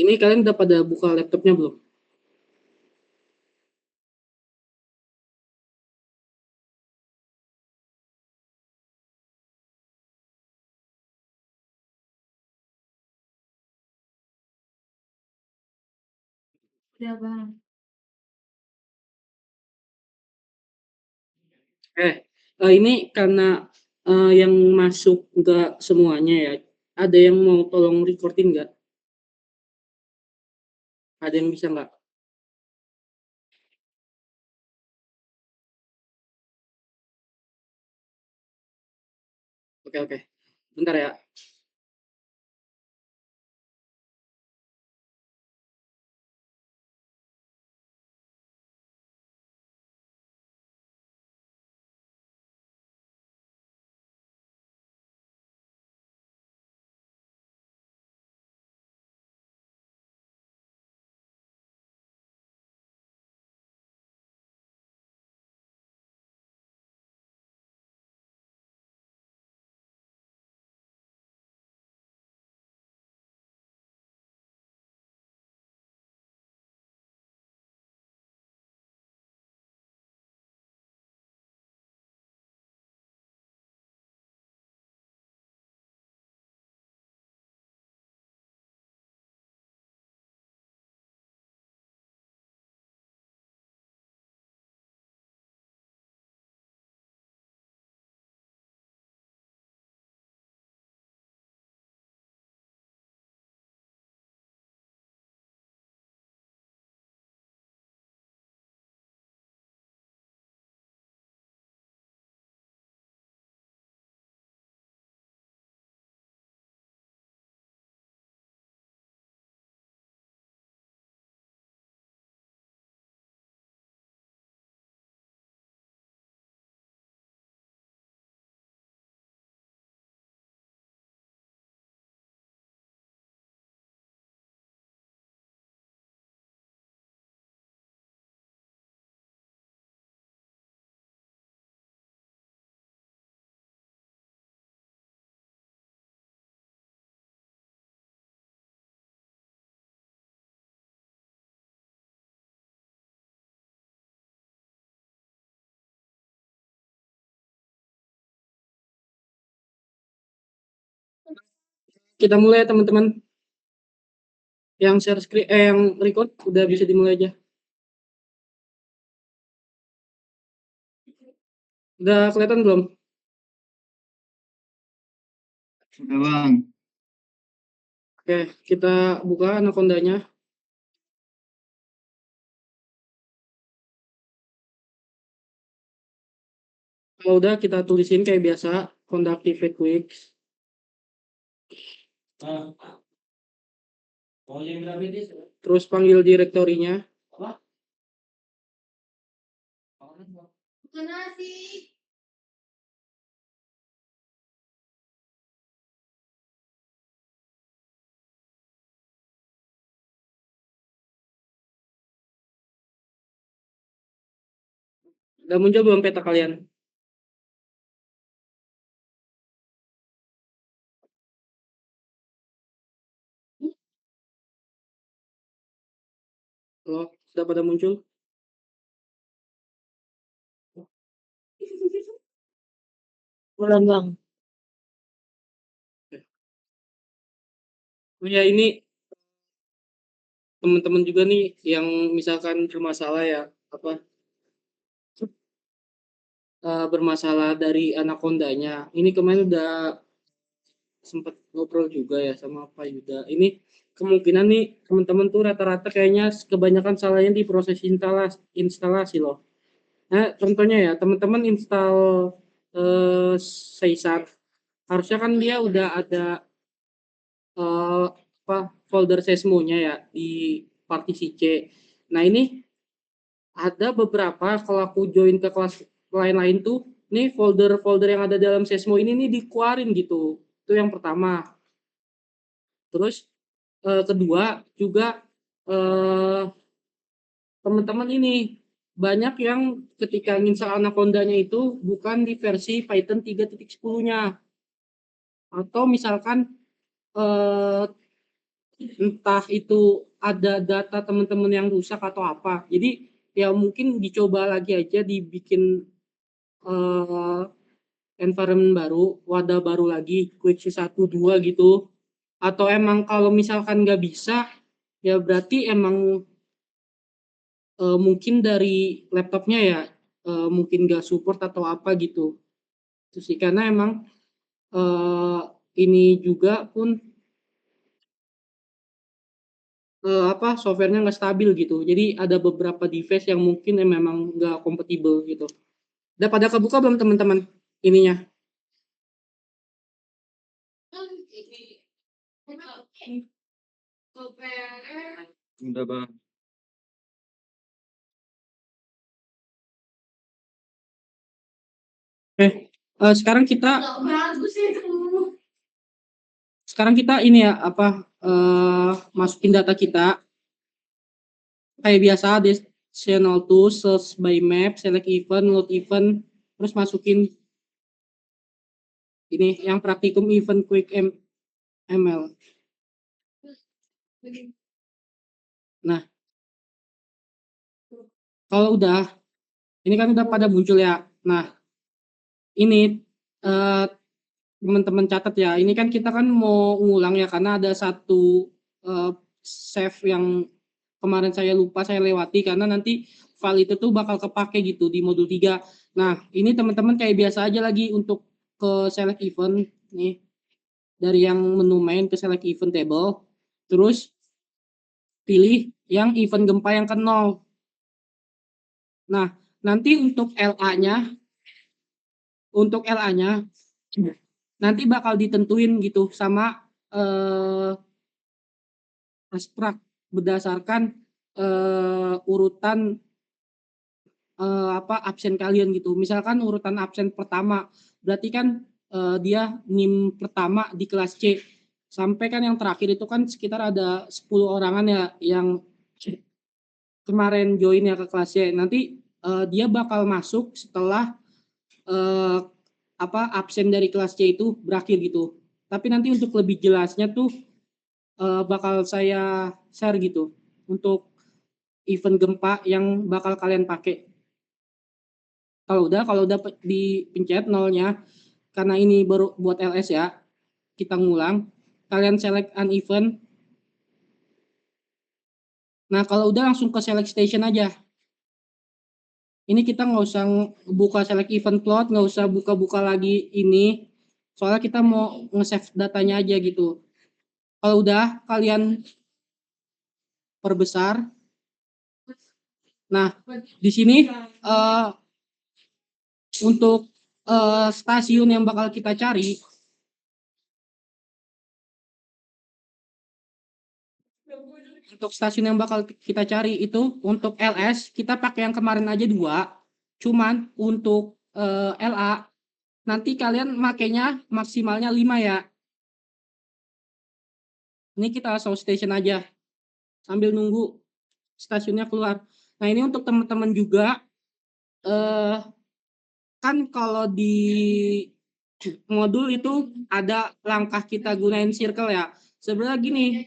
Ini kalian udah pada buka laptopnya belum? Udah bang. Ini karena yang masuk nggak semuanya ya. Ada yang mau tolong recording nggak? Ada yang bisa nggak? Oke oke. Bentar ya. Kita mulai ya teman-teman. Yang share screen, yang record udah bisa dimulai aja. Udah kelihatan belum? Udah bang. Oke, kita buka Anacondanya. Kalau udah kita tulisin kayak biasa, conductive quicks. Terus panggil direktorinya. Udah muncul belum peta kalian? Loh, sudah pada muncul? Belum bang. Oh ya, ini teman-teman juga nih yang misalkan bermasalah ya, apa bermasalah dari Anacondanya. Ini kemarin udah sempat ngobrol juga ya sama Pak Yuda. Ini kemungkinan nih teman-teman tuh rata-rata kayaknya kebanyakan salahnya di proses instalasi loh. Nah, contohnya ya, teman-teman install Seisar. Harusnya kan dia udah ada apa folder sesmonya ya di partisi C. Nah, ini ada beberapa kalau aku join ke kelas lain-lain tuh, nih folder-folder yang ada dalam sesmo ini nih dikeluarin gitu. Itu yang pertama. Terus kedua juga eh, teman-teman ini banyak yang ketika install Anaconda-nya itu bukan di versi Python 3.10-nya. Atau misalkan eh, entah itu ada data teman-teman yang rusak atau apa. Jadi ya mungkin dicoba lagi aja dibikin environment baru, wadah baru lagi, Quick 1, 2 gitu. Atau emang kalau misalkan nggak bisa, ya berarti emang mungkin dari laptopnya ya mungkin nggak support atau apa gitu. Itu sih karena emang eh, ini juga pun softwarenya nggak stabil gitu. Jadi ada beberapa device yang mungkin memang nggak kompatibel gitu. Udah pada kebuka belum teman-teman ininya? Udah bang. Sekarang kita ini ya masukin data kita kayak biasa additional tools, search by map, select event, load event, terus masukin ini yang praktikum event quick ML. Nah, kalau udah ini kan udah pada muncul ya. Nah, ini teman-teman catat ya. Ini kan kita kan mau ngulang ya karena ada satu save yang kemarin saya lupa saya lewati karena nanti file itu tuh bakal kepake gitu di modul 3. Nah, ini teman-teman kayak biasa aja lagi untuk ke select event nih dari yang menu main ke select event table. Terus pilih yang event gempa yang ke 0. Nah, nanti untuk LA-nya nanti bakal ditentuin gitu sama Asprak berdasarkan urutan absen kalian gitu. Misalkan urutan absen pertama, berarti kan dia NIM pertama di kelas C. Sampai kan yang terakhir itu kan sekitar ada 10 orangan ya yang kemarin join ya ke kelas C. Nanti dia bakal masuk setelah eh, absen dari kelas C itu berakhir gitu. Tapi nanti untuk lebih jelasnya tuh bakal saya share gitu untuk event gempa yang bakal kalian pakai. Kalau udah dipencet nolnya, karena ini baru buat LS ya, kita ngulang. Kalian select an event. Nah, kalau udah langsung ke select station aja. Ini kita nggak usah buka select event plot, nggak usah buka-buka lagi ini. Soalnya kita mau nge-save datanya aja gitu. Kalau udah, kalian perbesar. Nah, di sini untuk stasiun yang bakal kita cari, itu untuk LS kita pakai yang kemarin aja 2. Cuman untuk LA nanti kalian makainya maksimalnya 5 ya. Ini kita show station aja sambil nunggu stasiunnya keluar. Nah, ini untuk teman-teman juga kan kalau di modul itu ada langkah kita gunain circle ya. Sebenarnya gini,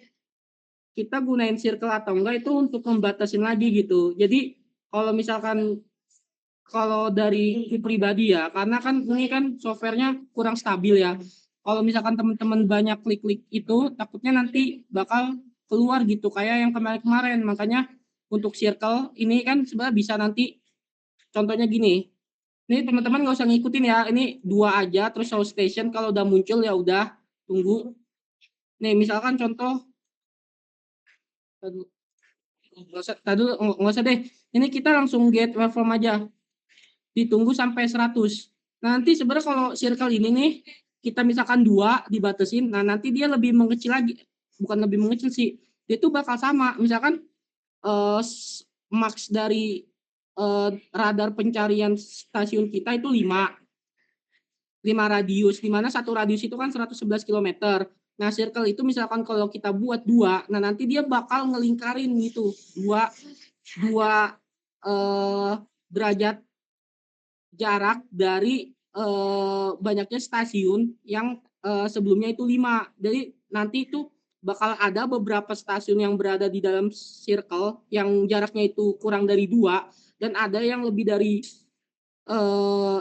kita gunain circle atau enggak itu untuk membatasin lagi gitu. Jadi kalau misalkan kalau dari pribadi ya, karena kan ini kan softwarenya kurang stabil ya. Kalau misalkan teman-teman banyak klik-klik itu, takutnya nanti bakal keluar gitu kayak yang kemarin-kemarin. Makanya untuk circle ini kan sebenarnya bisa nanti contohnya gini. Ini teman-teman nggak usah ngikutin ya. Ini 2 aja terus show station kalau udah muncul ya udah tunggu. Nih misalkan contoh nggak usah deh. Ini kita langsung get waveform aja. Ditunggu sampai 100. Nanti sebenarnya kalau circle ini nih kita misalkan 2 dibatasin, nah nanti dia lebih mengecil lagi. Bukan lebih mengecil sih. Dia tuh bakal sama. Misalkan eh, max dari radar pencarian stasiun kita itu 5 radius, di mana satu radius itu kan 111 km. Nah, circle itu misalkan kalau kita buat 2, nah nanti dia bakal ngelingkarin gitu. 2 derajat jarak dari banyaknya stasiun yang sebelumnya itu 5. Jadi nanti itu bakal ada beberapa stasiun yang berada di dalam circle yang jaraknya itu kurang dari 2 dan ada yang lebih dari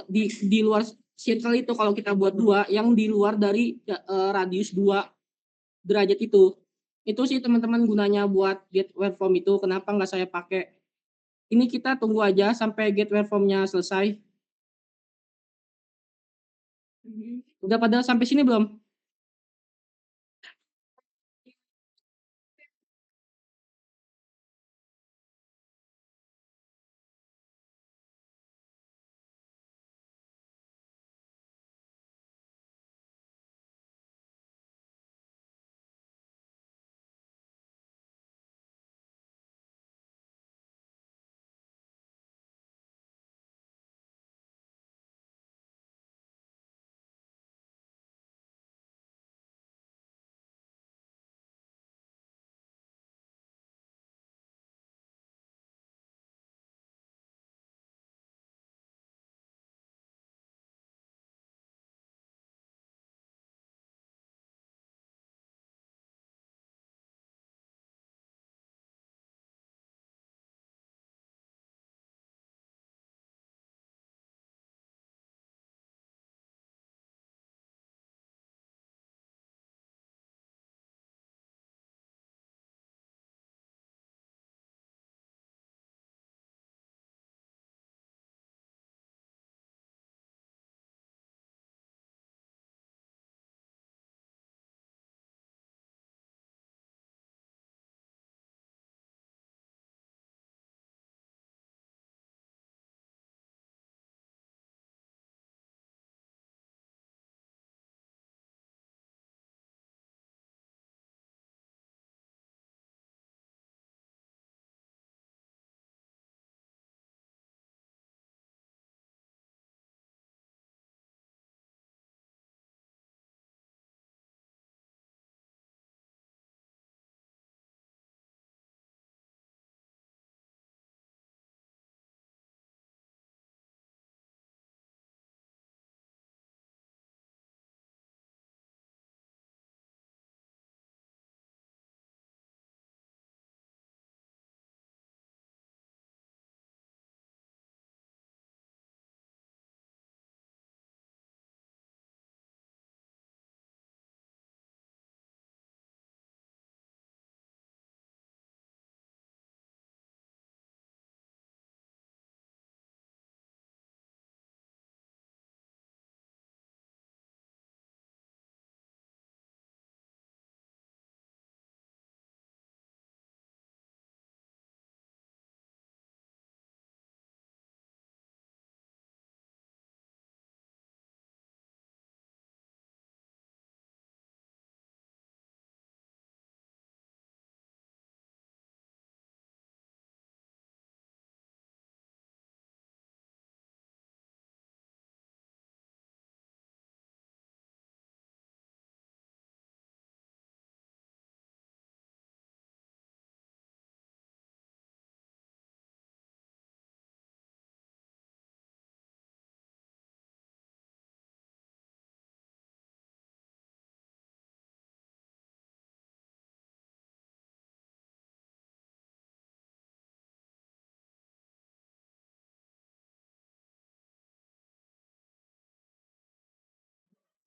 di luar circle itu kalau kita buat 2 yang di luar dari radius 2 derajat itu. Itu sih teman-teman gunanya buat get waveform itu. Kenapa nggak saya pakai? Ini kita tunggu aja sampai get waveform-nya selesai. Udah pada sampai sini belum?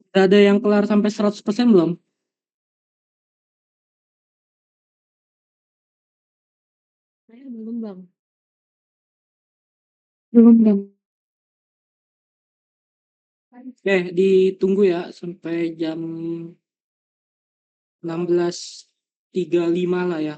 Udah ada yang kelar sampai 100% belum? Belum bang. Belum, Bang. Oke, ditunggu ya sampai jam 16.35 lah ya.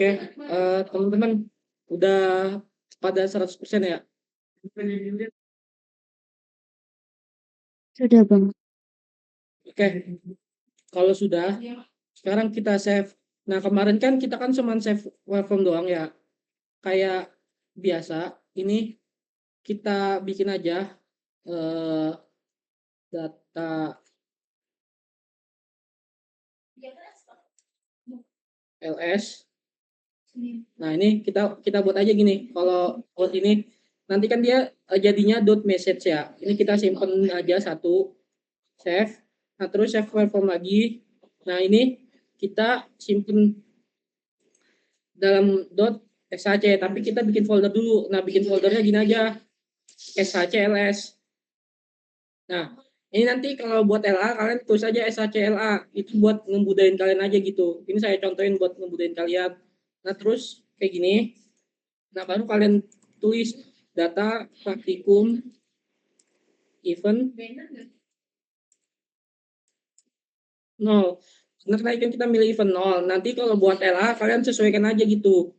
Oke, teman-teman udah pada 100% ya? Sudah bang. Oke, kalau sudah, sekarang kita save. Nah, kemarin kan kita kan cuma save waveform doang ya. Kayak biasa, ini kita bikin aja data ls. Nah, ini kita buat aja gini. Kalau buat ini nanti kan dia jadinya dot message ya. Ini kita simpen aja satu, save. Nah, terus save waveform lagi. Nah, ini kita simpen dalam dot .shac, tapi kita bikin folder dulu. Nah, bikin foldernya gini aja, shcls. Nah, ini nanti kalau buat LA kalian tulis aja shcla, itu buat ngebudain kalian aja gitu. Ini saya contohin buat ngebudain kalian. Nah, terus kayak gini. Nah, baru kalian tulis data praktikum event 0. Nah, tadi kan kita milih event 0. Nanti kalau buat LA kalian sesuaikan aja gitu.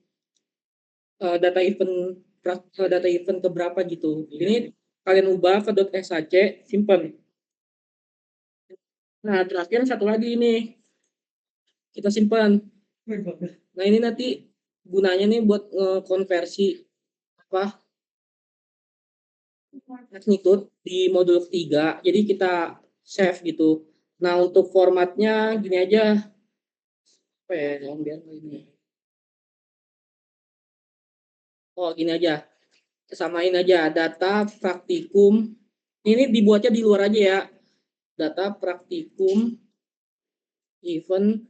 Data event ke berapa gitu. Ini kalian ubah ke .shac, simpan. Nah, terakhir satu lagi ini kita simpan. Nah, ini nanti gunanya nih buat konversi apa magnitude di modul ketiga. Jadi kita save gitu. Nah, untuk formatnya gini aja. Apa ya, biar ini. Oh, gini aja. Samain aja data praktikum. Ini dibuatnya di luar aja ya. Data praktikum event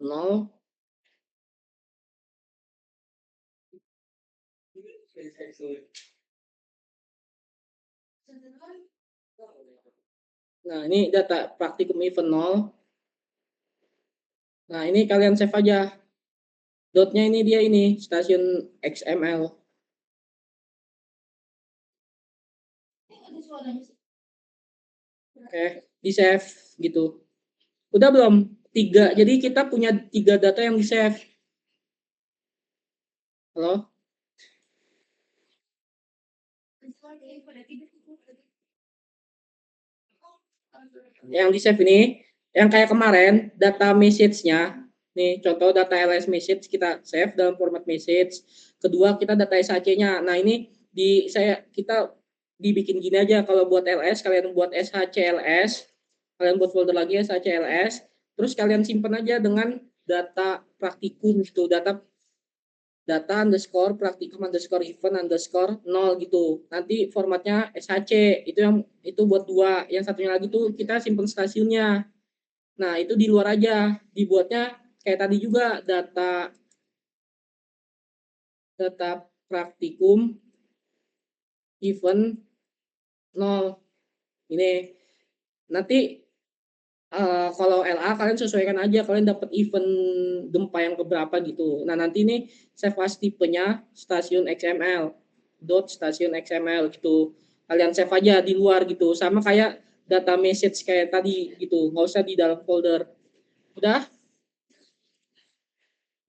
0. Nah, ini data praktikum event 0. Nah, ini kalian save aja. Dotnya ini dia ini, stasiun XML. Oke, di save gitu. Udah belum? 3. Jadi kita punya 3 data yang di save. Halo? Yang di save ini, yang kayak kemarin, data message-nya, nih contoh data ls message kita save dalam format message. Kedua kita data shac-nya. Nah, ini kita dibikin gini aja. Kalau buat ls kalian buat shcls, kalian buat folder lagi shcls, terus kalian simpan aja dengan data praktikum gitu, data underscore praktikum underscore event underscore 0 gitu. Nanti formatnya shac, itu buat 2. Yang satunya lagi tuh kita simpen stasiunnya. Nah, itu di luar aja. Dibuatnya kayak tadi juga, data praktikum event 0. Ini nanti kalau LA kalian sesuaikan aja, kalian dapat event gempa yang keberapa gitu. Nah, nanti ini save as tipenya stasiun XML, stasiun XML gitu. Kalian save aja di luar gitu, sama kayak data message kayak tadi gitu, nggak usah di dalam folder. Udah?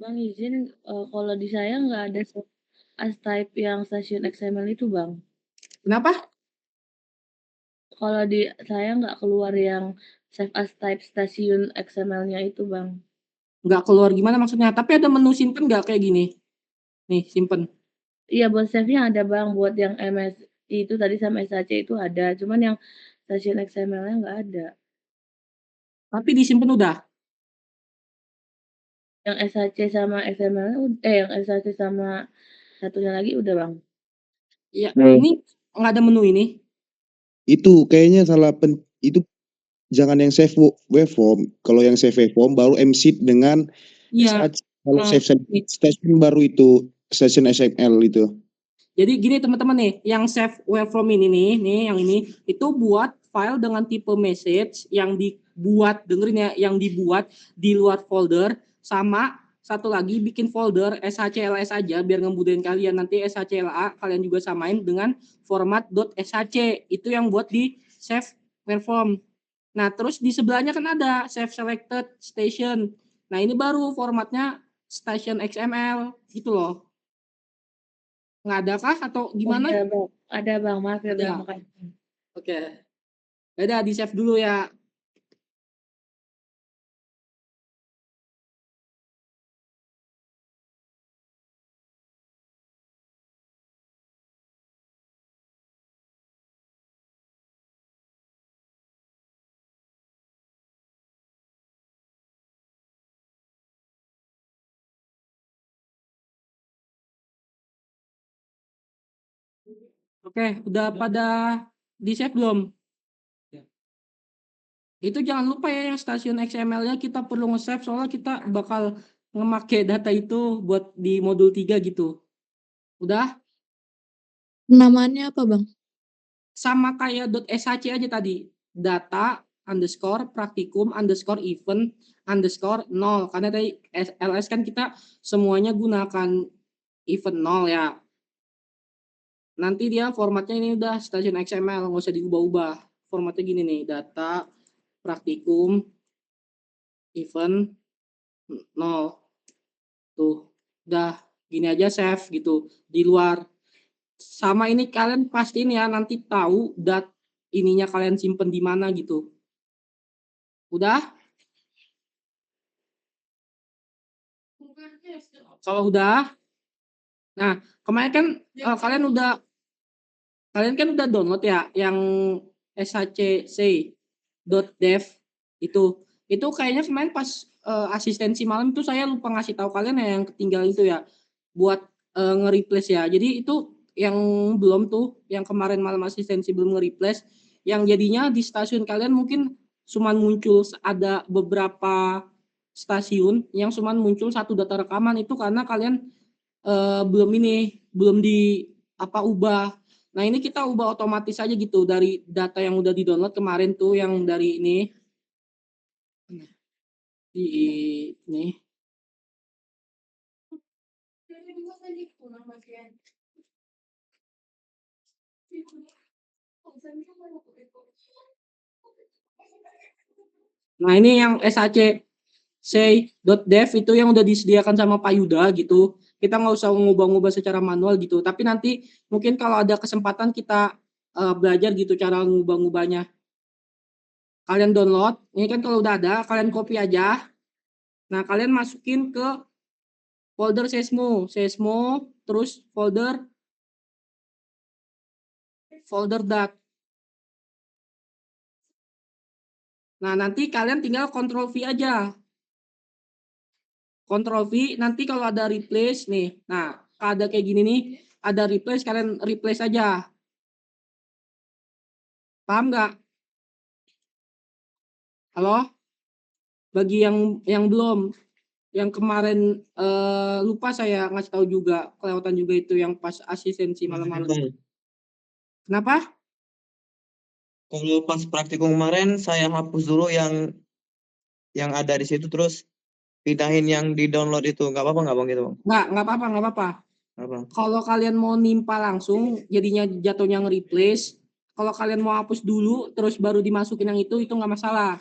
Bang izin, kalau di saya nggak ada as type yang stasiun XML itu bang. Kenapa? Kalau di saya nggak keluar yang save as type stasiun XML-nya itu bang. Nggak keluar gimana maksudnya? Tapi ada menu simpen nggak kayak gini? Nih, simpen. Iya buat save-nya ada bang, buat yang MS itu tadi sama SAC itu ada, cuman yang stasiun XML-nya nggak ada. Tapi disimpan udah. Yang SAC sama XML-nya, yang SAC sama satunya lagi udah bang. Iya, ini nggak ada menu ini. Itu kayaknya itu jangan yang save waveform. Kalau yang save waveform baru mseed dengan Iya. kalau save stasiun baru itu stasiun XML itu. Jadi gini teman-teman nih, yang save waveform ini nih yang ini itu buat file dengan tipe message yang dibuat, dengerin ya, yang dibuat di luar folder, sama satu lagi bikin folder shcls aja biar ngemudahin kalian. Nanti shcla kalian juga samain dengan format .shac, itu yang buat di save waveform. Nah, terus di sebelahnya kan ada save selected station. Nah, ini baru formatnya Station XML gitu loh. Nggak ada kah atau gimana? Ada bang, ada bang, maaf ya bang, Ada. makasih. Oke. Udah di save dulu ya. Oke, udah pada di save belum? Itu jangan lupa ya yang stasiun XML-nya kita perlu nge-save soalnya kita bakal ngemakai data itu buat di modul 3 gitu. Udah? Namanya apa bang? Sama kayak .shc aja tadi. Data underscore praktikum underscore event underscore 0. Karena tadi LS kan kita semuanya gunakan event 0 ya. Nanti dia formatnya ini udah stasiun XML, nggak usah diubah-ubah. Formatnya gini nih, data praktikum event 0. Tuh, udah gini aja save gitu di luar. Sama ini kalian pastiin ya nanti tahu ininya kalian simpen di mana gitu. Udah? Kalau udah, nah kemarin kan kalian kan udah download ya yang shc.dev itu. Itu kayaknya kemarin pas asistensi malam itu saya lupa ngasih tahu kalian ya yang ketinggalan itu ya buat nge-replace ya. Jadi itu yang belum tuh yang kemarin malam asistensi belum nge-replace yang jadinya di stasiun kalian mungkin cuman muncul ada beberapa stasiun yang cuman muncul satu data rekaman itu karena kalian belum di ubah. Nah, ini kita ubah otomatis aja gitu dari data yang udah di-download kemarin tuh yang dari ini. Di ini. Nah, ini yang say.dev itu yang udah disediakan sama Pak Yuda gitu. Kita nggak usah ngubah-ngubah secara manual gitu. Tapi nanti mungkin kalau ada kesempatan kita belajar gitu cara ngubah-ngubahnya. Kalian download, ini kan kalau udah ada, kalian copy aja. Nah, kalian masukin ke folder Sesmo, terus folder dat. Nah, nanti kalian tinggal Ctrl V aja. Ctrl V, nanti kalau ada replace nih. Nah, ada kayak gini nih, ada replace, kalian replace aja. Paham nggak? Halo? Bagi yang belum, yang kemarin lupa saya ngasih tahu juga, kelewatan juga itu yang pas asistensi malam-malam. Kenapa? Kalau pas praktikum kemarin saya hapus dulu yang ada di situ terus pindahin yang di download itu nggak apa-apa nggak bang gitu bang? Nggak apa-apa. Apa? Kalau kalian mau nimpa langsung, jadinya jatuhnya nge-replace. Kalau kalian mau hapus dulu, terus baru dimasukin yang itu nggak masalah.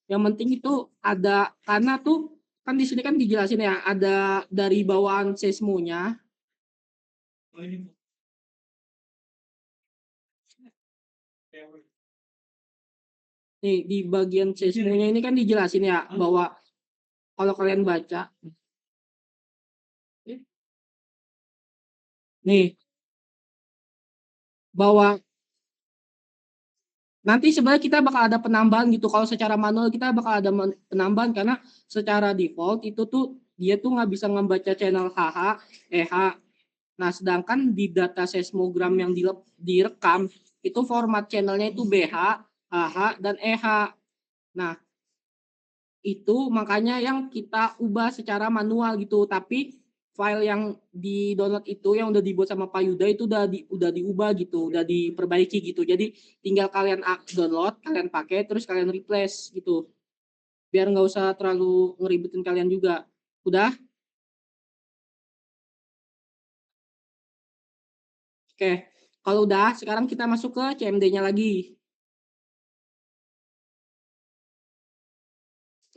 Yang penting itu ada, karena tuh kan di sini kan dijelasin ya, ada dari bawaan Sesmo-nya. Nih, di bagian Sesmo-nya ini kan dijelasin ya, bahwa kalau kalian baca, nih, bahwa nanti sebenarnya kita bakal ada penambahan gitu. Kalau secara manual kita bakal ada penambahan karena secara default itu tuh dia tuh nggak bisa membaca channel HH, EH. Nah, sedangkan di data seismogram yang direkam itu format channelnya itu BH, HH, dan EH. Nah, itu makanya yang kita ubah secara manual gitu. Tapi file yang di download itu yang udah dibuat sama Pak Yuda itu udah diubah gitu, udah diperbaiki gitu. Jadi tinggal kalian download, kalian pakai, terus kalian replace gitu. Biar nggak usah terlalu ngeribetin kalian juga. Udah? Oke. Kalau udah, sekarang kita masuk ke CMD-nya lagi.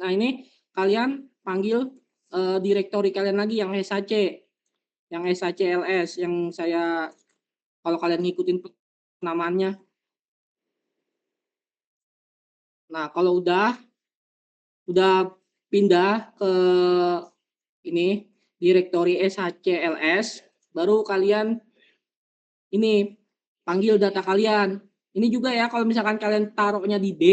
Nah, ini kalian panggil direktori kalian lagi yang SHC, yang SHCLS yang saya kalau kalian ngikutin namaannya. Nah, kalau udah pindah ke ini direktori SHCLS, baru kalian ini panggil data kalian. Ini juga ya kalau misalkan kalian taruhnya di D,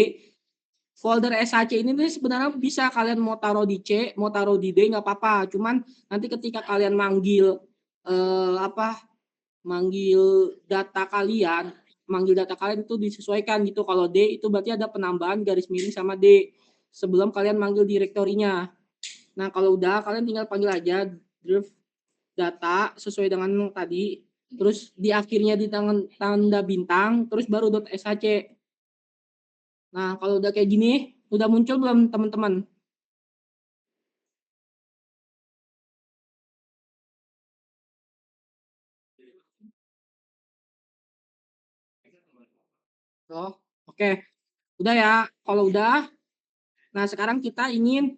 folder SHC ini nih sebenarnya bisa kalian mau taruh di C, mau taruh di D nggak apa-apa. Cuman nanti ketika kalian manggil manggil data kalian itu disesuaikan gitu. Kalau D itu berarti ada penambahan garis miring sama D sebelum kalian manggil direktorinya. Nah, kalau udah kalian tinggal panggil aja draft data sesuai dengan tadi, terus di akhirnya di tanda bintang, terus baru .shc. Nah, kalau udah kayak gini, udah muncul belum teman-teman? Oh, oke. Udah ya. Kalau udah, nah sekarang kita ingin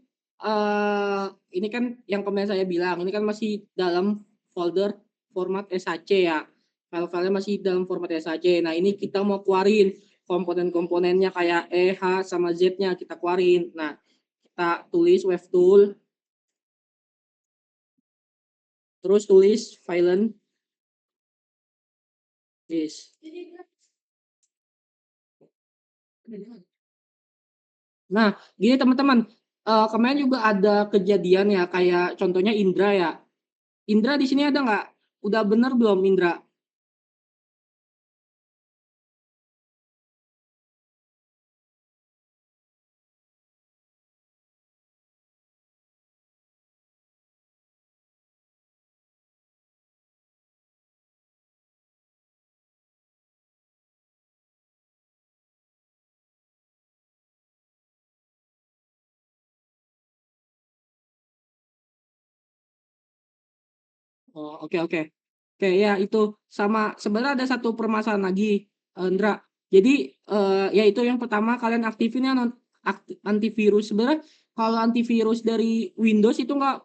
ini kan yang kemarin saya bilang, ini kan masih dalam folder format SHC ya. File-filenya masih dalam format SHC. Nah, ini kita mau keluarin komponen-komponennya kayak E, H, sama Z-nya kita keluarin. Nah, kita tulis wave tool. Terus tulis violent. Yes. Nah, gini teman-teman, kemarin juga ada kejadian ya, kayak contohnya Indra ya. Indra di sini ada nggak? Udah bener belum Indra? Oh, oke oke. Oke ya itu sama sebenarnya ada satu permasalahan lagi, Indra. Jadi ya itu yang pertama kalian aktifin ya antivirus. Sebenarnya kalau antivirus dari Windows itu nggak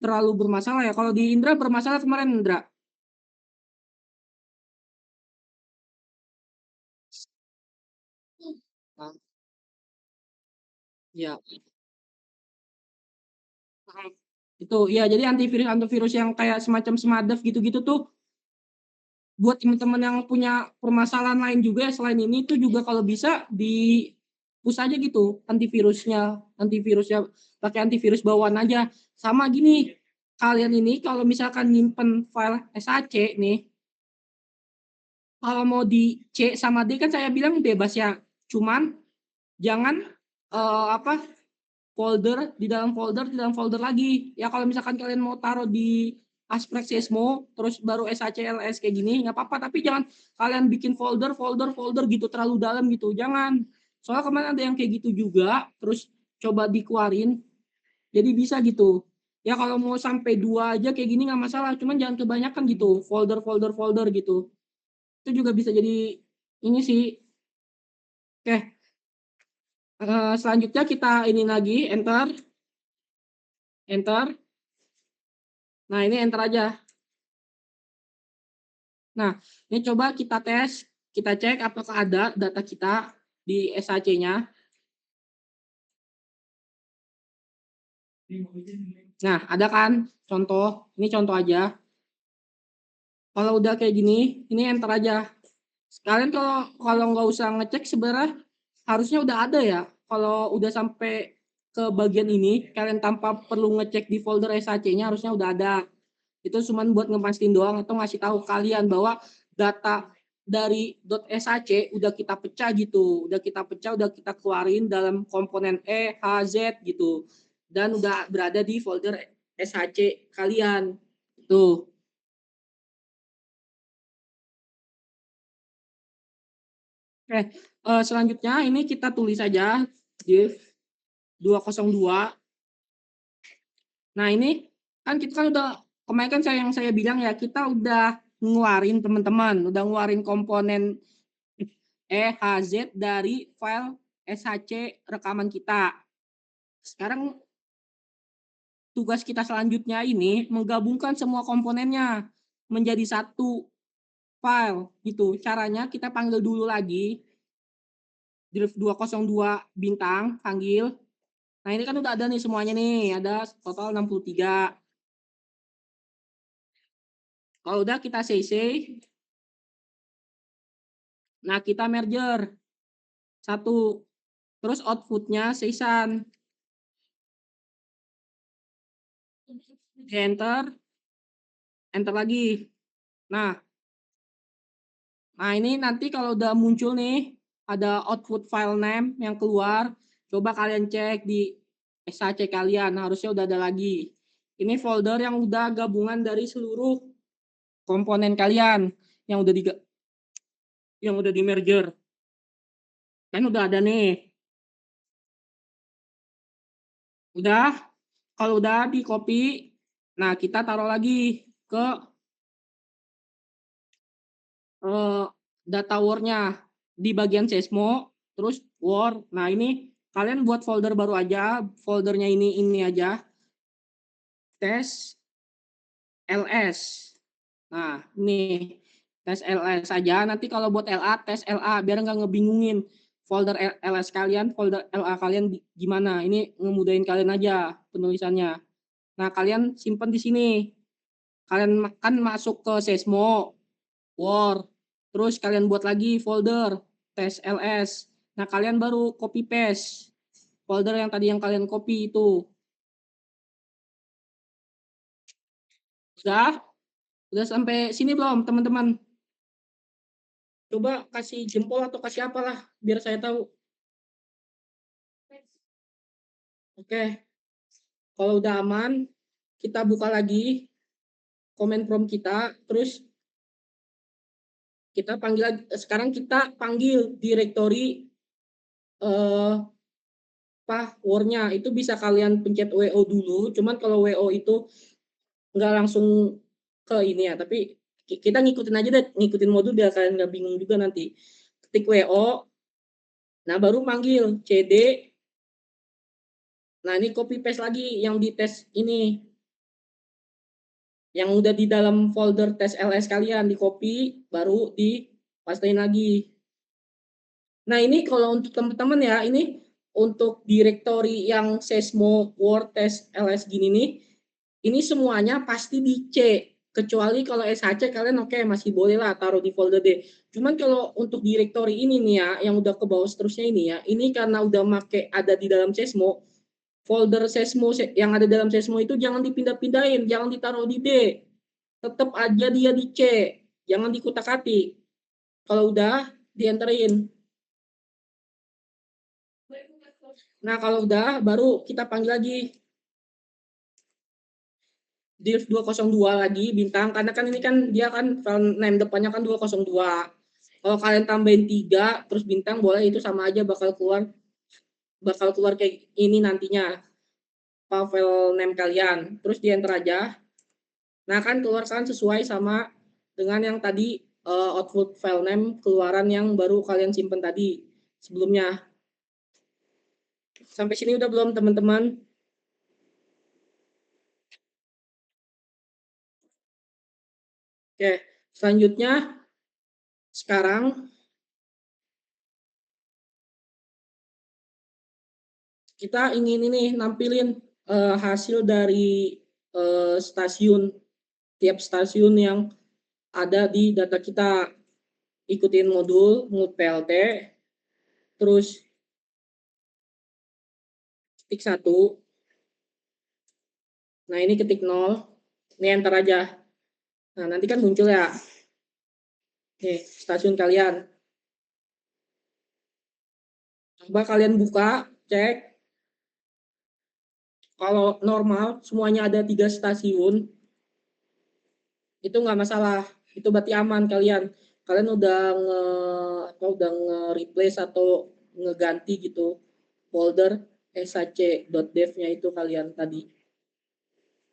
terlalu bermasalah ya. Kalau di Indra bermasalah kemarin Indra. Nah, ya. Itu ya jadi antivirus yang kayak semacam Smartdev gitu-gitu tuh buat teman-teman yang punya permasalahan lain juga ya selain ini tuh juga kalau bisa di push aja gitu antivirusnya pakai antivirus bawaan aja. Sama gini, kalian ini kalau misalkan nyimpen file SHC nih, kalau mau di C sama D kan saya bilang bebas ya. Cuman jangan apa di dalam folder lagi. Ya kalau misalkan kalian mau taruh di Asprek Sesmo terus baru SHCLS kayak gini nggak apa-apa, tapi jangan kalian bikin folder gitu terlalu dalam gitu. Jangan. Soalnya kemarin ada yang kayak gitu juga, terus coba dikeluarin jadi bisa gitu. Ya kalau mau sampai 2 aja kayak gini nggak masalah, cuman jangan kebanyakan gitu, folder gitu. Itu juga bisa jadi ini sih. Oke, selanjutnya kita ini lagi enter. Nah, ini enter aja. Nah, ini coba kita tes, kita cek apakah ada data kita di SHC-nya. Nah, ada kan? Ini contoh aja. Kalau udah kayak gini, ini enter aja. Kalian kalau nggak usah ngecek sebenarnya harusnya udah ada ya. Kalau udah sampai ke bagian ini, kalian tanpa perlu ngecek di folder SHC-nya harusnya udah ada. Itu cuma buat ngemastiin doang atau ngasih tahu kalian bahwa data dari .shc udah kita pecah gitu, udah kita keluarin dalam komponen E, H, Z gitu, dan udah berada di folder SHC kalian. Tuh. Oke, selanjutnya ini kita tulis aja div 202. Nah, ini kan kita kan udah kemarin kan saya bilang ya, kita udah ngeluarin teman-teman, udah ngeluarin komponen EHZ dari file SHC rekaman kita. Sekarang tugas kita selanjutnya ini menggabungkan semua komponennya menjadi satu file gitu. Caranya kita panggil dulu lagi div 202 bintang, panggil. Nah, ini kan udah ada nih semuanya nih, ada total 63. Kalau udah kita CC. Nah, kita merger. Satu. Terus outputnya CSAN. Enter. Enter lagi. Nah, ini nanti kalau udah muncul nih, ada output file name yang keluar. Coba kalian cek di SAC kalian, harusnya udah ada lagi. Ini folder yang udah gabungan dari seluruh komponen kalian yang udah di merger. Kan udah ada nih. Udah, kalau udah di copy, nah kita taruh lagi ke data war-nya di bagian Sesmo, terus war. Nah, ini kalian buat folder baru aja, foldernya ini aja. Tes LS. Nah, ini tes LS aja. Nanti kalau buat LA, tes LA biar nggak ngebingungin. Folder LS kalian, folder LA kalian gimana? Ini ngemudahin kalian aja penulisannya. Nah, kalian simpan di sini. Kalian kan masuk ke Sesmo, War, terus kalian buat lagi folder tes LS. Nah, kalian baru copy paste folder yang tadi yang kalian copy itu. Udah sampai sini belum, teman-teman? Coba kasih jempol atau kasih apalah biar saya tahu. Oke. Kalau udah aman, kita buka lagi comment prompt kita, terus kita panggil sekarang kita panggil directory war-nya. Itu bisa kalian pencet WO dulu, cuman kalau WO itu nggak langsung ke ini ya, tapi kita ngikutin aja deh, ngikutin modul biar kalian nggak bingung juga nanti. Ketik WO, nah baru manggil CD. Nah, ini copy paste lagi yang di tes ini, yang udah di dalam folder tes LS kalian, di copy baru dipastein lagi. Nah, ini kalau untuk teman-teman ya, ini untuk directory yang Sesmo Word tes LS gini nih, ini semuanya pasti di C. Kecuali kalau SHC kalian oke, masih boleh lah taruh di folder D. Cuman kalau untuk directory ini nih ya, yang udah ke bawah seterusnya ini ya, ini karena udah make ada di dalam Sesmo, folder Sesmo yang ada dalam Sesmo itu jangan dipindah-pindahin, jangan ditaruh di D. Tetap aja dia di C, jangan dikutak-atik. Kalau udah, dienterin. Nah, kalau udah, baru kita panggil lagi div 202 lagi bintang, karena kan ini kan dia kan file name depannya kan 202. Kalau kalian tambahin 3 terus bintang boleh, itu sama aja bakal keluar kayak ini nantinya file name kalian. Terus di enter aja. Nah, kan keluar kan sesuai sama dengan yang tadi output file name keluaran yang baru kalian simpen tadi sebelumnya. Sampai sini udah belum, teman-teman? Oke, selanjutnya sekarang kita ingin ini nampilin hasil dari stasiun, tiap stasiun yang ada di data kita. Ikutin modul PLT, terus ketik 1. Nah, ini ketik 0. Ini enter aja. Nah, nanti kan muncul ya. Nih, stasiun kalian. Coba kalian buka, cek. Kalau normal, semuanya ada 3 stasiun. Itu nggak masalah. Itu berarti aman kalian. Kalian udah nge-replace atau ngeganti gitu folder sac.dev-nya itu kalian tadi.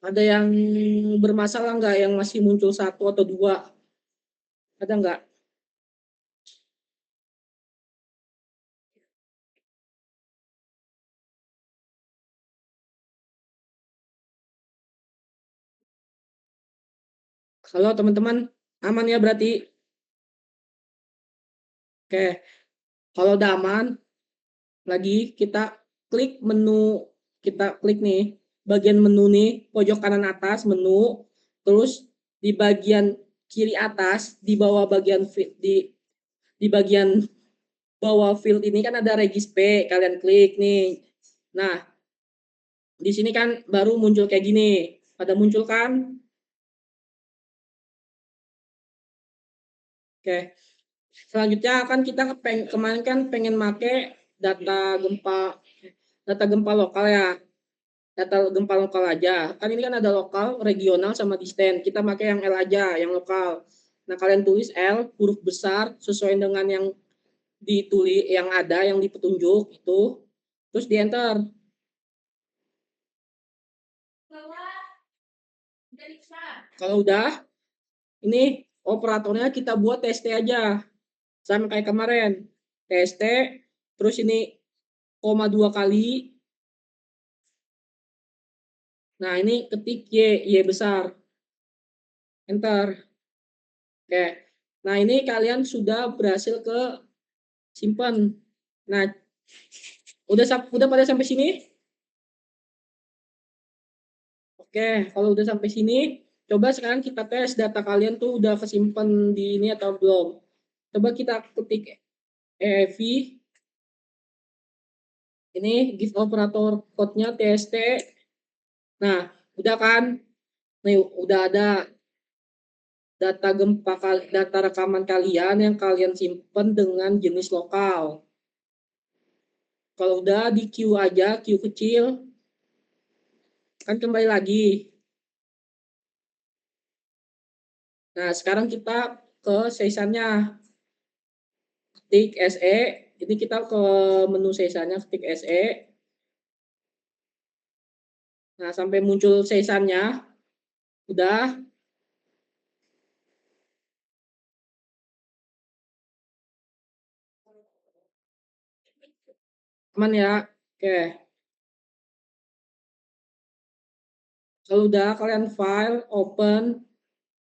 Ada yang bermasalah nggak, yang masih muncul 1 atau 2? Ada nggak? Halo teman-teman, aman ya berarti? Oke, kalau udah aman, lagi kita klik menu, kita klik nih, bagian menu nih, pojok kanan atas menu, terus di bagian kiri atas, di bawah bagian di bagian bawah field ini kan ada Regis P, kalian klik nih. Nah, di sini kan baru muncul kayak gini. Pada muncul kan? Oke. Selanjutnya kan kita kemarin kan pengen make data gempa lokal ya. Data gempa lokal aja. Kan ini kan ada lokal, regional sama distant. Kita pakai yang L aja, yang lokal. Nah, kalian tulis L huruf besar sesuai dengan yang ditulis yang ada yang di petunjuk itu. Terus di enter. Kalau udah, ini operatornya kita buat TST aja. Sama kayak kemarin. TST, terus ini koma 2 kali. Nah, ini ketik Y besar. Enter. Oke. Nah, ini kalian sudah berhasil ke simpan. Nah, udah pada sampai sini? Oke, kalau udah sampai sini, coba sekarang kita tes data kalian tuh udah kesimpan di ini atau belum. Coba kita ketik EV. Ini give operator code-nya TST. Nah, udah kan? Nih, udah ada data gempa, data rekaman kalian yang kalian simpan dengan jenis lokal. Kalau udah di Q aja, Q kecil, kan kembali lagi. Nah, sekarang kita ke sessionnya. Ketik SE, ini kita ke menu sessionnya, ketik SE. Nah, sampai muncul sessionnya, udah. Aman ya? Oke. Kalau udah, kalian file, open,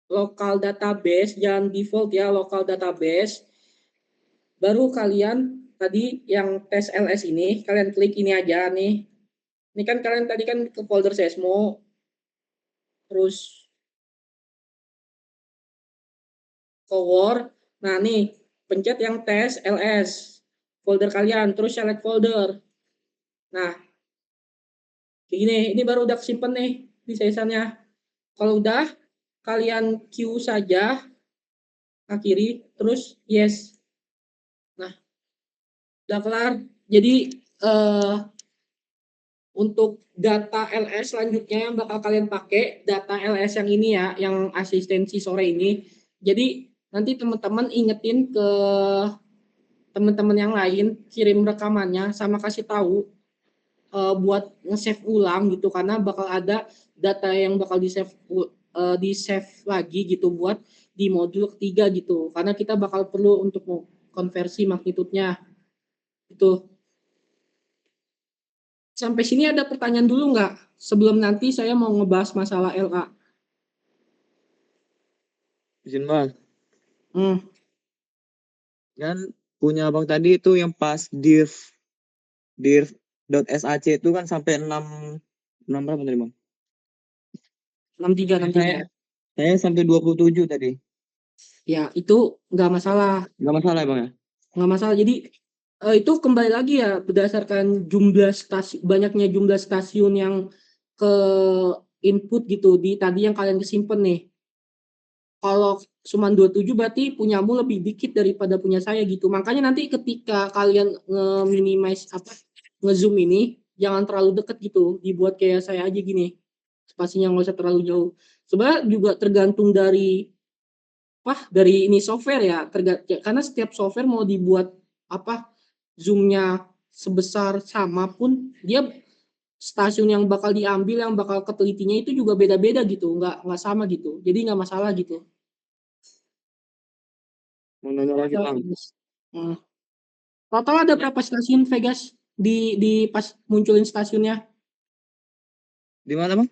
local database, jangan default ya, local database. Baru kalian tadi yang tes LS ini, kalian klik ini aja nih. Ini kan kalian tadi kan ke folder Sesmo, terus ke Word. Nah nih, pencet yang tes LS, folder kalian, terus select folder. Nah, kayak gini, ini baru udah simpen nih di sessionnya. Kalau udah, kalian Q saja, akhiri, terus yes. Nah, udah kelar. Jadi untuk data LS selanjutnya yang bakal kalian pakai, data LS yang ini ya, yang asistensi sore ini. Jadi nanti teman-teman ingetin ke teman-teman yang lain, kirim rekamannya sama kasih tahu buat nge-save ulang gitu, karena bakal ada data yang bakal di-save lagi gitu buat di modul ketiga gitu. Karena kita bakal perlu untuk konversi magnitudenya. Itu. Sampai sini ada pertanyaan dulu nggak? Sebelum nanti saya mau ngebahas masalah LA. Izin bang. Hmm. Kan punya abang tadi itu yang pas div.sac itu kan sampai 6 berapa tadi bang? 63. Saya sampai 27 tadi. Ya, itu nggak masalah. Nggak masalah ya bang ya? Nggak masalah. Jadi itu kembali lagi ya berdasarkan jumlah banyaknya jumlah stasiun yang ke input gitu di tadi yang kalian kesimpan nih. Kalau cuma 27 berarti punyamu lebih dikit daripada punya saya gitu. Makanya nanti ketika kalian nge-minimize nge-zoom ini jangan terlalu deket gitu. Dibuat kayak saya aja gini. Spasinya nggak usah terlalu jauh. Sebenarnya juga tergantung dari ini software ya. Karena setiap software mau dibuat zoomnya sebesar sama pun dia stasiun yang bakal diambil, yang bakal ketelitinya itu juga beda-beda gitu, nggak sama gitu. Jadi nggak masalah gitu. Mau nanya lagi bang. Total ada berapa stasiun Vegas di pas munculin stasiunnya? Di mana bang?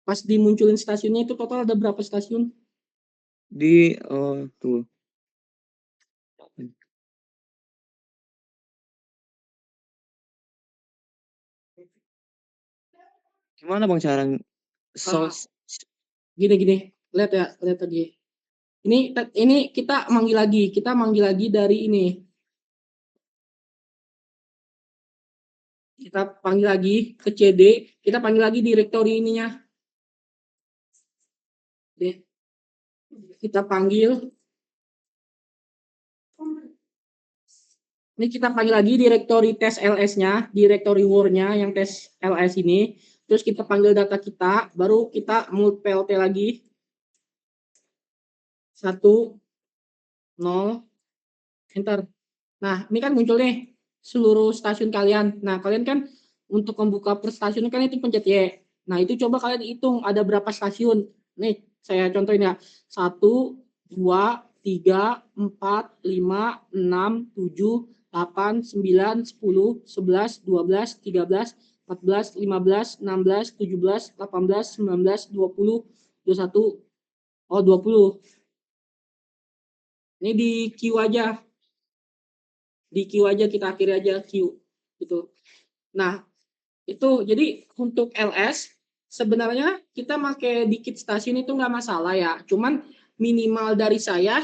Pas dimunculin stasiunnya itu total ada berapa stasiun? tuh. Gimana Bang cara Ah, sos gini, lihat ya, lihat tadi. Ini kita manggil lagi dari ini. Kita panggil lagi ke CD, kita panggil lagi directory ininya. Oke. Kita panggil. Ini kita panggil lagi directory tes LS-nya, directory war-nya yang tes LS ini. Terus kita panggil data kita, baru kita mult PLT lagi. 1, 0, enter. Nah, ini kan muncul nih seluruh stasiun kalian. Nah, kalian kan untuk membuka per stasiun kan itu pencet Y. Nah, itu coba kalian hitung ada berapa stasiun. Nih, saya contohin ya. 1, 2, 3, 4, 5, 6, 7, 8, 9, 10, 11, 12, 13, 14, 15, 16, 17, 18, 19, 20, 21, 20. Ini di Q aja. Di Q aja, kita akhiri aja Q gitu. Nah, itu jadi untuk LS sebenarnya kita pakai dikit stasiun itu nggak masalah ya. Cuman minimal dari saya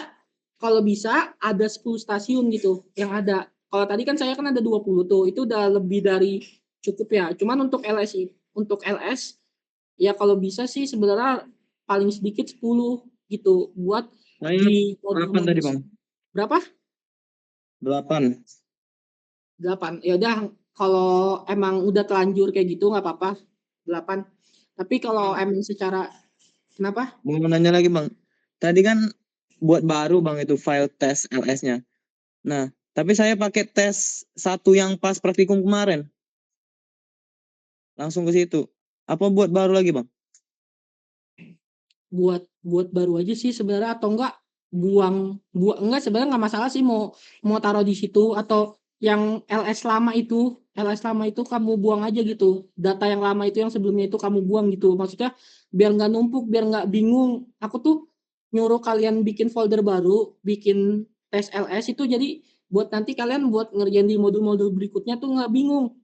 kalau bisa ada 10 stasiun gitu yang ada. Kalau tadi kan saya kan ada 20 tuh, itu udah lebih dari cukup ya. Cuman untuk LS ya kalau bisa sih sebenarnya paling sedikit 10 gitu buat saya di 8 tadi modul-modul. Bang. Berapa? 8. 8. Ya udah kalau emang udah telanjur kayak gitu nggak apa-apa 8. Tapi kalau emang secara kenapa? Mau nanya lagi Bang. Tadi kan buat baru Bang itu file tes LS-nya. Nah, tapi saya pakai tes 1 yang pas praktikum kemarin. Langsung ke situ. Apa buat baru lagi Bang? Buat baru aja sih sebenarnya atau enggak buang enggak sebenarnya nggak masalah sih mau taruh di situ atau yang LS lama itu kamu buang aja gitu. Data yang lama itu yang sebelumnya itu kamu buang gitu. Maksudnya biar nggak numpuk, biar nggak bingung. Aku tuh nyuruh kalian bikin folder baru, bikin tes LS itu jadi buat nanti kalian buat ngerjain di modul-modul berikutnya tuh nggak bingung.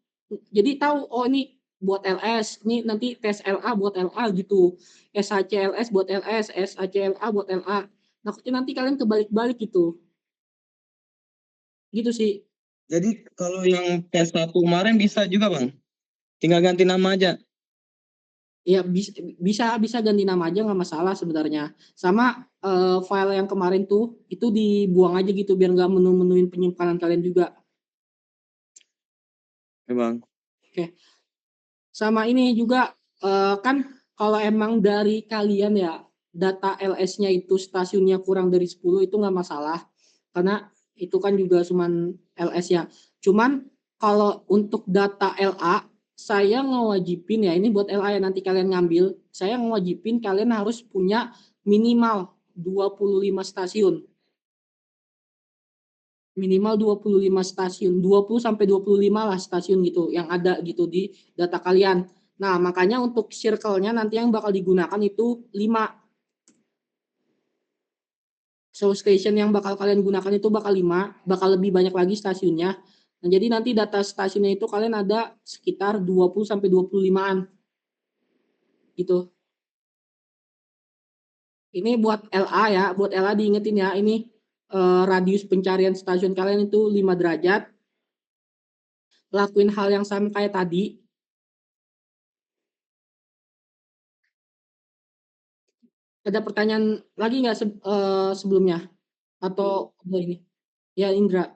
Jadi tahu oh ini buat LS, ini nanti tes LA buat LA gitu. SHCLS buat LS, SHCLA buat LA. Takutnya nanti kalian kebalik-balik gitu. Gitu sih. Jadi kalau yang tes 1 kemarin bisa juga Bang? Tinggal ganti nama aja. Ya bisa ganti nama aja nggak masalah sebenarnya. Sama file yang kemarin tuh itu dibuang aja gitu biar nggak menu-menuin penyimpanan kalian juga. Ya Bang. Oke. Sama ini juga kan kalau emang dari kalian ya data LS-nya itu stasiunnya kurang dari 10 itu nggak masalah karena itu kan juga cuman LS ya. Cuman kalau untuk data LA saya ngewajibin ya ini buat LA ya nanti kalian ngambil, saya ngewajibin kalian harus punya minimal 25 stasiun. Minimal 25 stasiun, 20 sampai 25 lah stasiun gitu yang ada gitu di data kalian. Nah, makanya untuk circle-nya nanti yang bakal digunakan itu 5. So station yang bakal kalian gunakan itu bakal 5, bakal lebih banyak lagi stasiunnya. Nah, jadi nanti data stasiunnya itu kalian ada sekitar 20 sampai 25-an gitu. Ini buat LA ya, buat LA diingetin ya, ini radius pencarian stasiun kalian itu 5 derajat. Lakuin hal yang sama kayak tadi. Ada pertanyaan lagi nggak sebelumnya? Atau udah ini? Ya, Indra.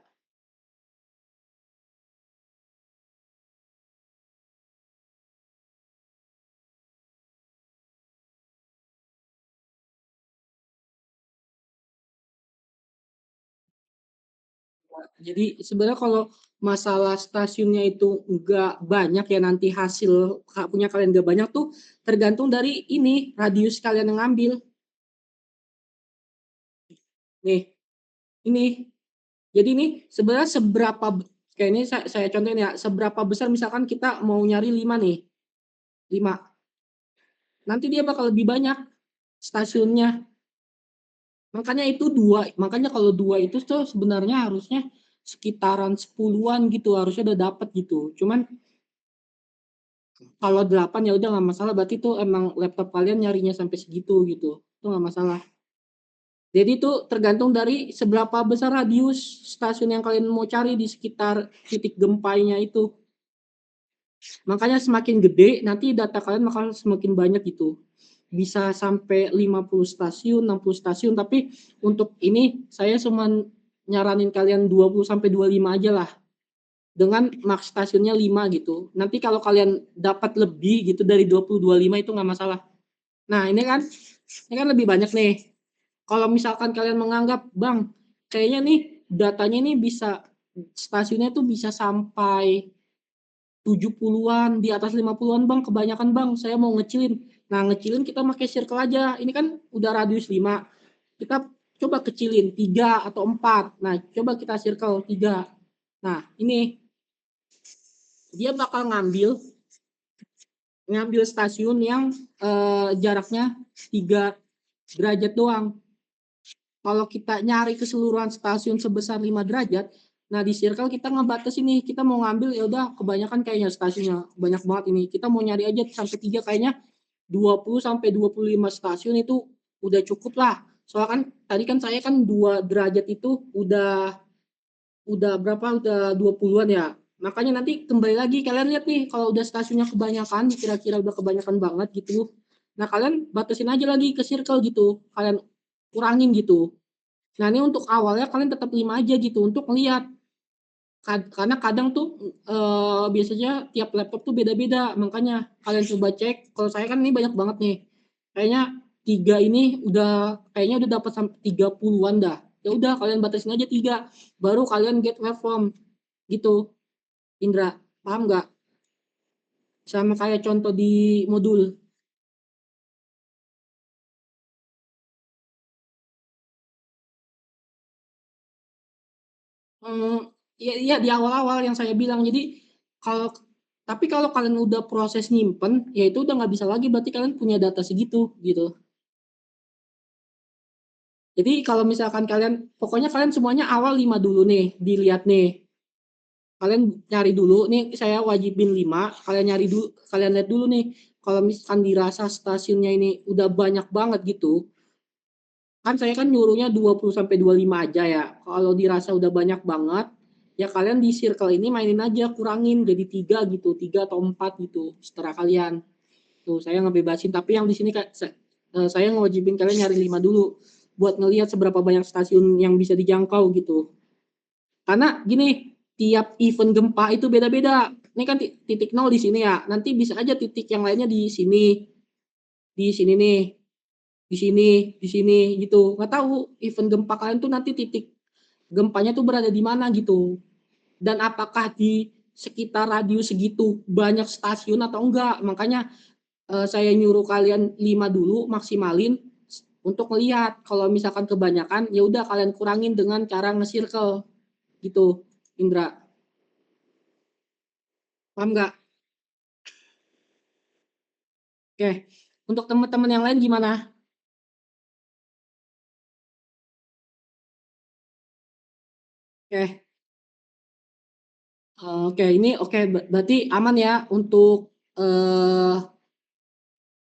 Jadi sebenarnya kalau masalah stasiunnya itu nggak banyak ya nanti hasil punya kalian nggak banyak tuh tergantung dari ini radius kalian yang ngambil. Nih, ini. Jadi ini sebenarnya kayak ini saya contohin ya, seberapa besar misalkan kita mau nyari 5 nih. 5. Nanti dia bakal lebih banyak stasiunnya. Makanya itu 2, makanya kalau 2 itu tuh sebenarnya harusnya sekitaran 10-an gitu, harusnya udah dapat gitu. Cuman kalau 8 ya udah nggak masalah, berarti tuh emang laptop kalian nyarinya sampai segitu gitu. Itu nggak masalah. Jadi itu tergantung dari seberapa besar radius stasiun yang kalian mau cari di sekitar titik gempanya itu. Makanya semakin gede nanti data kalian bakal semakin banyak gitu. Bisa sampai 50 stasiun, 60 stasiun, tapi untuk ini saya cuma nyaranin kalian 20 sampai 25 aja lah. Dengan max stasiunnya 5 gitu. Nanti kalau kalian dapat lebih gitu dari 20 25 itu nggak masalah. Nah, ini kan lebih banyak nih. Kalau misalkan kalian menganggap, "Bang, kayaknya nih datanya nih bisa stasiunnya tuh bisa sampai 70-an, di atas 50-an Bang, kebanyakan Bang, saya mau ngecilin." Nah, ngecilin kita pakai circle aja. Ini kan udah radius 5. Kita coba kecilin 3 atau 4. Nah, coba kita circle 3. Nah, ini dia bakal ngambil stasiun yang jaraknya 3 derajat doang. Kalau kita nyari keseluruhan stasiun sebesar 5 derajat, nah di circle kita ngebatas ini, kita mau ngambil ya udah kebanyakan kayaknya stasiunnya banyak banget ini. Kita mau nyari aja sampai 3 kayaknya 20 sampai 25 stasiun itu udah cukup lah. Soalnya kan tadi kan saya kan 2 derajat itu udah berapa? Udah 20-an ya. Makanya nanti kembali lagi kalian lihat nih kalau udah stasiunnya kebanyakan, kira-kira udah kebanyakan banget gitu. Nah, kalian batasin aja lagi ke circle gitu. Kalian kurangin gitu. Nah, ini untuk awalnya kalian tetap 5 aja gitu untuk ngelihat. Karena kadang tuh biasanya tiap laptop tuh beda-beda. Makanya kalian coba cek. Kalau saya kan ini banyak banget nih. Kayaknya 3 ini kayaknya udah dapat sampai 30-an dah. Ya udah kalian batasin aja 3. Baru kalian get waveform gitu. Indra, paham nggak? Sama kayak contoh di modul. Iya iya di awal-awal yang saya bilang. Jadi kalau tapi kalau kalian udah proses nyimpen, ya itu udah nggak bisa lagi berarti kalian punya data segitu gitu. Jadi kalau misalkan pokoknya kalian semuanya awal 5 dulu nih, dilihat nih. Kalian nyari dulu nih saya wajibin 5, kalian lihat dulu nih. Kalau misalkan dirasa stasiunnya ini udah banyak banget gitu, kan saya kan nyuruhnya 20 sampai 25 aja ya. Kalau dirasa udah banyak banget, ya kalian di circle ini mainin aja, kurangin jadi 3 gitu, 3 atau 4 gitu, setelah kalian. Tuh, saya ngebebasin, tapi yang di sini saya ngewajibin kalian nyari 5 dulu buat ngelihat seberapa banyak stasiun yang bisa dijangkau gitu. Karena gini, tiap event gempa itu beda-beda. Ini kan titik 0 di sini ya. Nanti bisa aja titik yang lainnya di sini. Di sini nih, di sini gitu. Nggak tahu event gempa kalian tuh nanti titik gempanya tuh berada di mana gitu. Dan apakah di sekitar radius segitu banyak stasiun atau enggak. Makanya saya nyuruh kalian 5 dulu maksimalin untuk melihat kalau misalkan kebanyakan ya udah kalian kurangin dengan cara nge-circle gitu. Indra, paham nggak? Oke. Untuk teman-teman yang lain gimana? Oke. Oke, ini oke berarti aman ya untuk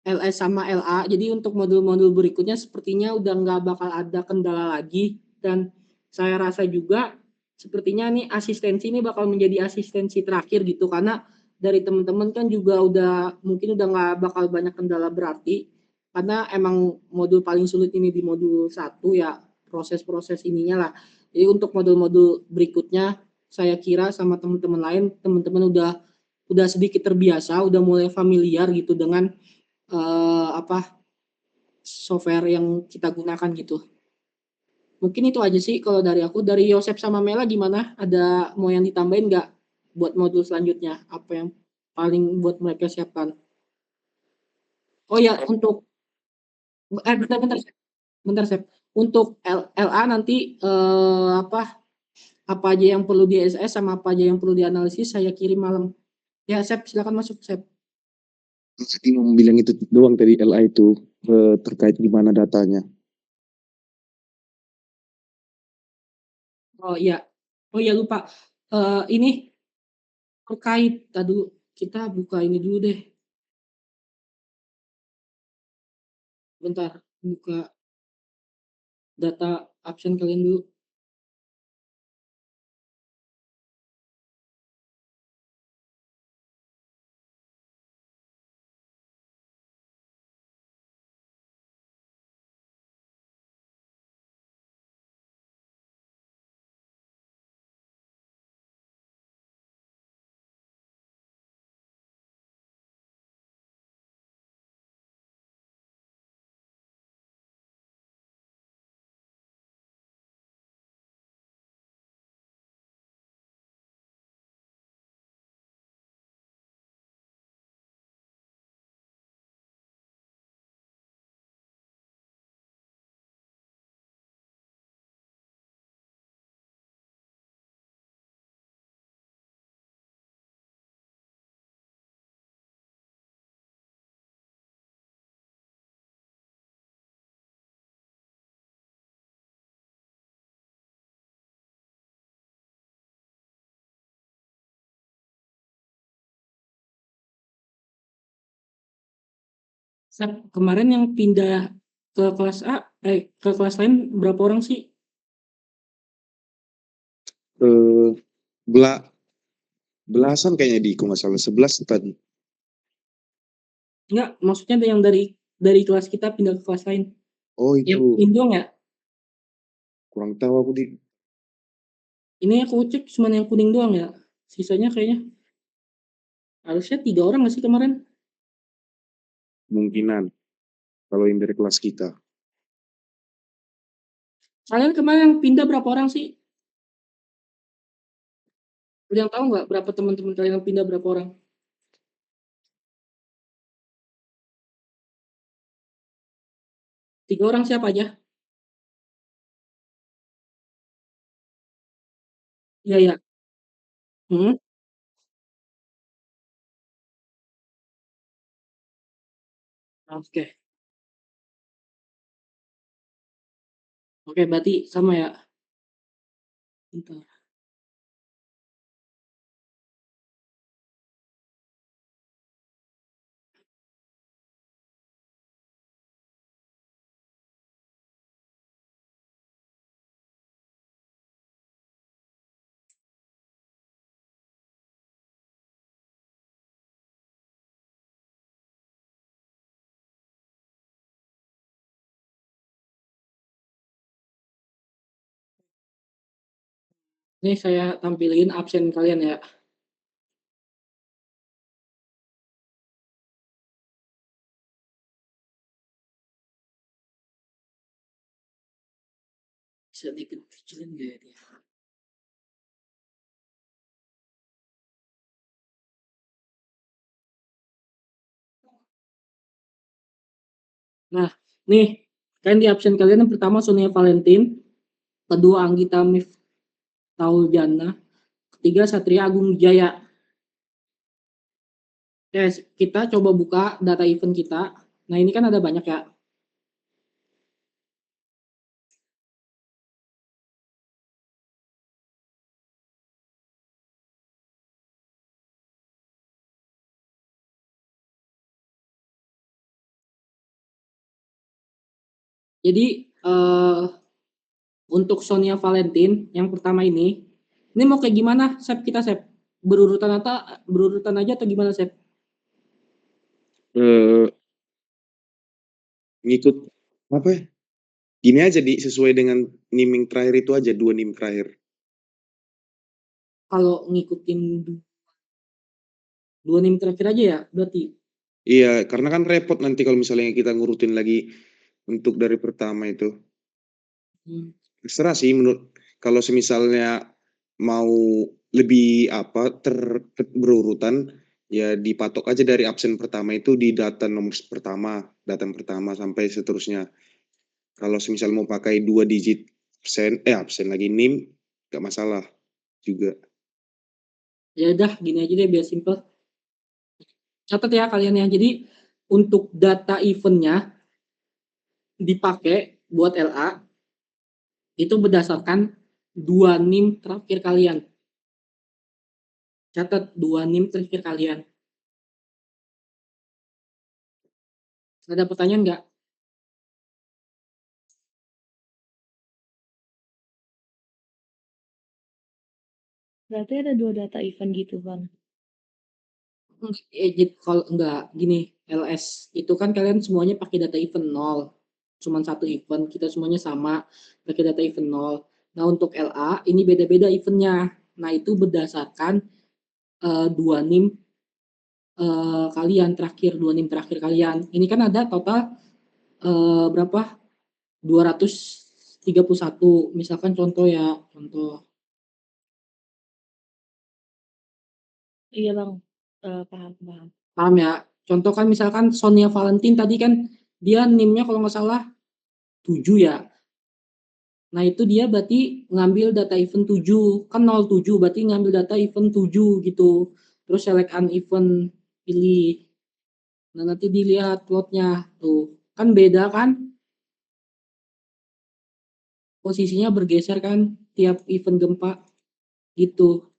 LS sama LA. Jadi untuk modul-modul berikutnya sepertinya udah nggak bakal ada kendala lagi dan saya rasa juga sepertinya nih asistensi ini bakal menjadi asistensi terakhir gitu karena dari teman-teman kan juga mungkin udah nggak bakal banyak kendala berarti karena emang modul paling sulit ini di modul 1 ya proses-proses ininya lah. Jadi untuk modul-modul berikutnya saya kira sama teman-teman lain teman-teman udah sedikit terbiasa, udah mulai familiar gitu dengan software yang kita gunakan gitu. Mungkin itu aja sih kalau dari aku. Dari Yosep sama Mela gimana? Ada mau yang ditambahin nggak buat modul selanjutnya? Apa yang paling buat mereka siapkan? Oh ya, bentar Sep. Untuk LA nanti apa aja yang perlu di SS sama apa aja yang perlu dianalisis saya kirim malam. Ya Sep, silakan masuk Sep. Tadi mau bilang itu doang tadi LA itu terkait gimana datanya. Oh iya. Oh iya lupa. Ini terkait tadi kita buka ini dulu deh. Bentar, buka data absen kalian dulu. Sep, kemarin yang pindah ke kelas A, ke kelas lain berapa orang sih? Eh, bela belasan kayaknya di, kalau nggak salah 11 tadi. Enggak, maksudnya ada yang dari kelas kita pindah ke kelas lain. Oh Yang itu kuning doang ya? kurang tahu aku di. Ini aku cek cuma yang kuning doang ya. Sisanya kayaknya harusnya 3 orang nggak sih kemarin? Kemungkinan kalau yang dari kelas kita. Kalian kemarin yang pindah berapa orang sih? Ada yang tahu nggak berapa teman-teman kalian yang pindah berapa orang? 3 orang siapa aja? Iya ya. Hmm, oke. Oke, berarti sama ya. Bentar. Ini saya tampilin absen kalian ya. Bisa dikecilin nggak ya dia? Nah, nih kan di absen kalian yang pertama Sonia Valentin, kedua Anggita Miftauljana, ketiga Satria Agung Jaya. Oke, kita coba buka data event kita. Nah, ini kan ada banyak ya. Jadi untuk Sonia Valentin yang pertama ini mau kayak gimana, Sep, kita Sep? Berurutan aja atau gimana, Sep? Eh, ngikut apa ya? Gini aja di, sesuai dengan naming terakhir itu aja, 2 nim terakhir. Kalau ngikutin 2 nim terakhir aja ya, berarti. Iya, karena kan repot nanti kalau misalnya kita ngurutin lagi untuk dari pertama itu. Hmm. Terserah sih menurut, kalau semisalnya mau lebih apa berurutan, ya dipatok aja dari absen pertama itu di data nomor pertama, data pertama sampai seterusnya. Kalau semisal mau pakai 2 digit absen lagi nim, nggak masalah juga. Ya udah, gini aja deh biar simple. Catat ya kalian ya. Jadi untuk data eventnya dipakai buat LA itu berdasarkan 2 NIM terakhir kalian. Catat 2 NIM terakhir kalian. Ada pertanyaan nggak? Berarti ada 2 data event gitu, Bang? Kalau enggak, gini, LS itu kan kalian semuanya pakai data event 0. Cuman 1 event, kita semuanya sama pakai data event 0. Nah, untuk LA ini beda-beda eventnya. Nah, itu berdasarkan 2 NIM kalian terakhir, 2 NIM terakhir kalian. Ini kan ada total berapa? 231. Misalkan contoh ya, contoh. Iya, Bang. Paham. Paham ya? Contoh kan misalkan Sonia Valentin tadi kan dia NIM-nya kalau nggak salah 7 ya. Nah, itu dia berarti ngambil data event 7. Kan 07 berarti ngambil data event 7 gitu. Terus select an event, pilih. Nah, nanti dilihat plotnya tuh. Kan beda kan? Posisinya bergeser kan tiap event gempa gitu.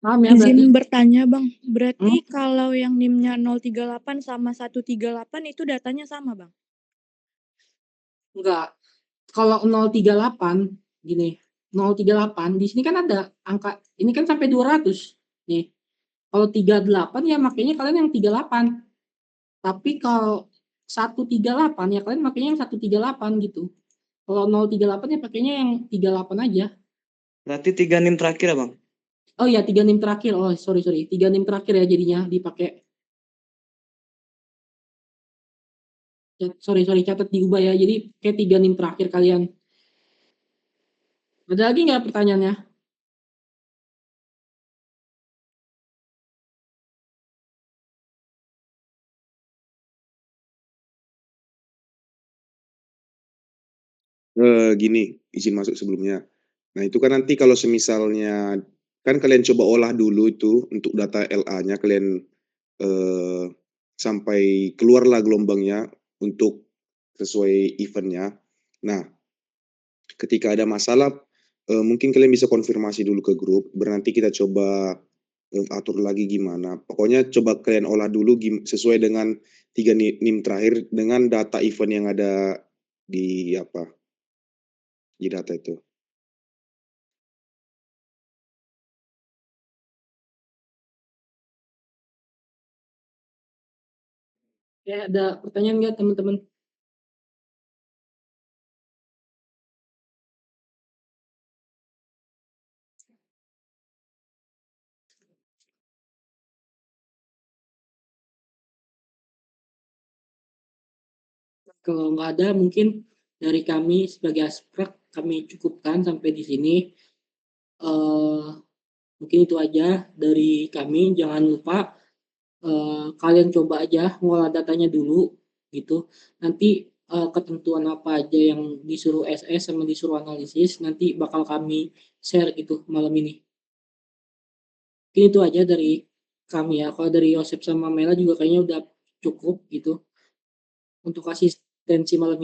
Paham ya berarti? Izin bertanya Bang, berarti kalau yang NIM-nya 038 sama 138 itu datanya sama Bang? Enggak. Kalau 038 gini, 038 di sini kan ada angka ini kan sampai 200 nih. Kalau 38 ya makanya kalian yang 38. Tapi kalau 138 ya kalian makanya yang 138 gitu. Kalau 038 ya pakainya yang 38 aja. Berarti 3 NIM terakhir ya, Bang? Oh ya, 3 NIM terakhir. Oh, sorry. 3 NIM terakhir ya jadinya dipakai. Sorry, catat diubah ya. Jadi kayak 3 NIM terakhir kalian. Ada lagi nggak pertanyaannya? Gini, izin masuk sebelumnya. Nah, itu kan nanti kalau semisalnya kan kalian coba olah dulu itu untuk data LA-nya kalian, sampai keluarlah gelombangnya untuk sesuai event-nya. Nah, ketika ada masalah, mungkin kalian bisa konfirmasi dulu ke grup, nanti kita coba, atur lagi gimana. Pokoknya coba kalian olah dulu sesuai dengan 3 NIM terakhir dengan data event yang ada di di data itu. Ya, ada pertanyaan nggak teman-teman? Kalau nggak ada mungkin dari kami sebagai Asprek kami cukupkan sampai di sini. Mungkin itu aja dari kami. Jangan lupa kalian coba aja ngolah datanya dulu gitu. Nanti ketentuan apa aja yang disuruh SS sama disuruh analisis nanti bakal kami share gitu malam ini. Mungkin itu aja dari kami ya. Kalau dari Yosep sama Mela juga kayaknya udah cukup gitu untuk asistensi malam ini.